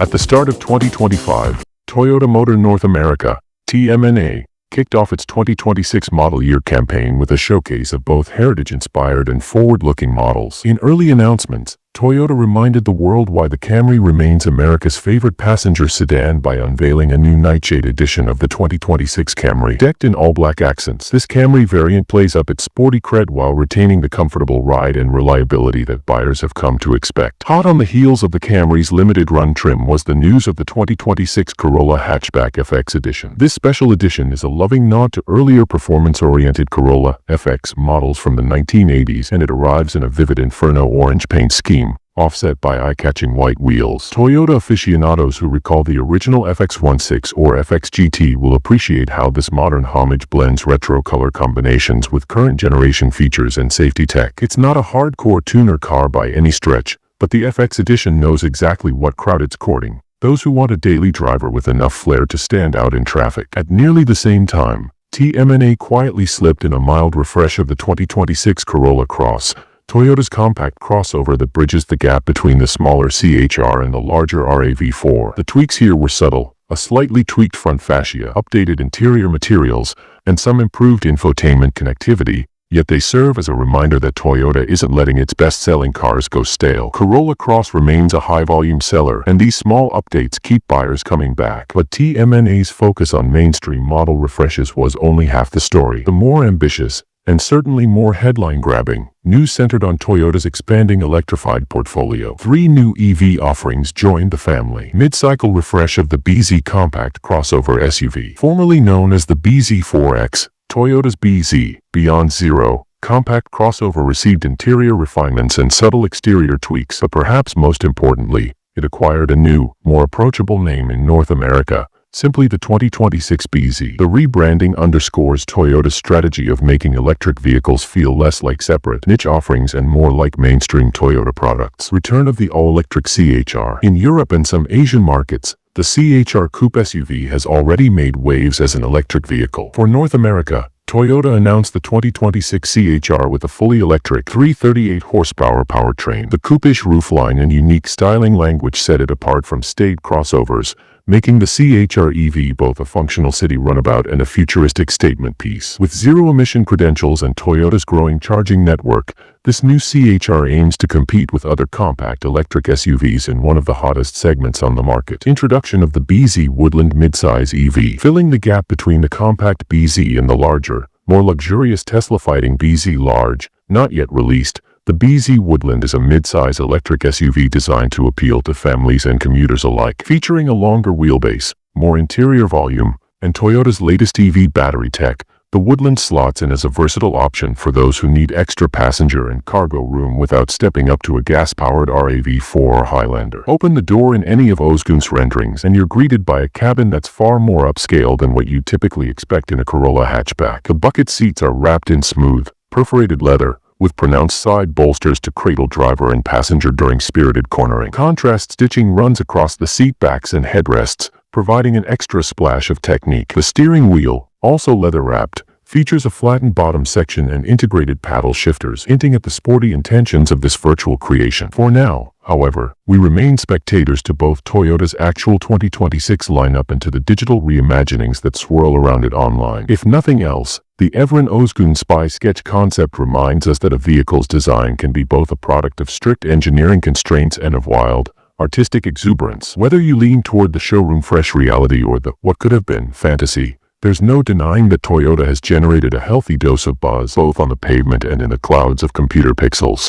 At the start of 2025, Toyota Motor North America, TMNA, kicked off its 2026 model year campaign with a showcase of both heritage-inspired and forward-looking models. In early announcements, Toyota reminded the world why the Camry remains America's favorite passenger sedan by unveiling a new nightshade edition of the 2026 Camry. Decked in all-black accents, this Camry variant plays up its sporty cred while retaining the comfortable ride and reliability that buyers have come to expect. Hot on the heels of the Camry's limited-run trim was the news of the 2026 Corolla Hatchback FX Edition. This special edition is a loving nod to earlier performance-oriented Corolla FX models from the 1980s, and it arrives in a vivid inferno orange paint scheme, offset by eye-catching white wheels. Toyota aficionados who recall the original FX16 or FX GT will appreciate how this modern homage blends retro color combinations with current generation features and safety tech. It's not a hardcore tuner car by any stretch, but the FX edition knows exactly what crowd it's courting: those who want a daily driver with enough flair to stand out in traffic. At nearly the same time, TMNA quietly slipped in a mild refresh of the 2026 Corolla Cross, Toyota's compact crossover that bridges the gap between the smaller CHR and the larger RAV4. The tweaks here were subtle: a slightly tweaked front fascia, updated interior materials, and some improved infotainment connectivity, yet they serve as a reminder that Toyota isn't letting its best-selling cars go stale. Corolla Cross remains a high-volume seller, and these small updates keep buyers coming back. But TMNA's focus on mainstream model refreshes was only half the story. The more ambitious, and certainly more headline-grabbing, news centered on Toyota's expanding electrified portfolio. 3 new EV offerings joined the family. Mid-cycle refresh of the BZ compact crossover SUV. Formerly known as the BZ4X, Toyota's BZ, Beyond Zero, compact crossover received interior refinements and subtle exterior tweaks, but perhaps most importantly, it acquired a new, more approachable name in North America: simply the 2026 BZ. The rebranding underscores Toyota's strategy of making electric vehicles feel less like separate niche offerings and more like mainstream Toyota products. Return of the all-electric CHR. In Europe and some Asian markets, the CHR Coupe SUV has already made waves as an electric vehicle. For North America, Toyota announced the 2026 CHR with a fully electric 338 horsepower powertrain. The coupe-ish roofline and unique styling language set it apart from staid crossovers, making the CHR EV both a functional city runabout and a futuristic statement piece. With zero-emission credentials and Toyota's growing charging network, this new CHR aims to compete with other compact electric SUVs in one of the hottest segments on the market. Introduction of the BZ Woodland midsize EV. Filling the gap between the compact BZ and the larger, more luxurious Tesla-fighting BZ Large, not yet released, the BZ Woodland is a mid-size electric SUV designed to appeal to families and commuters alike. Featuring a longer wheelbase, more interior volume, and Toyota's latest EV battery tech, the Woodland slots in as a versatile option for those who need extra passenger and cargo room without stepping up to a gas-powered RAV4 or Highlander. Open the door in any of Ozgun's renderings and you're greeted by a cabin that's far more upscale than what you typically expect in a Corolla hatchback. The bucket seats are wrapped in smooth, perforated leather, with pronounced side bolsters to cradle driver and passenger during spirited cornering. Contrast stitching runs across the seat backs and headrests, providing an extra splash of technique. The steering wheel, also leather-wrapped, features a flattened bottom section and integrated paddle shifters, hinting at the sporty intentions of this virtual creation. For now, however, we remain spectators to both Toyota's actual 2026 lineup and to the digital reimaginings that swirl around it online. If nothing else, the Evren Ozgun Spy Sketch concept reminds us that a vehicle's design can be both a product of strict engineering constraints and of wild, artistic exuberance. Whether you lean toward the showroom fresh reality or the what could have been fantasy, there's no denying that Toyota has generated a healthy dose of buzz both on the pavement and in the clouds of computer pixels.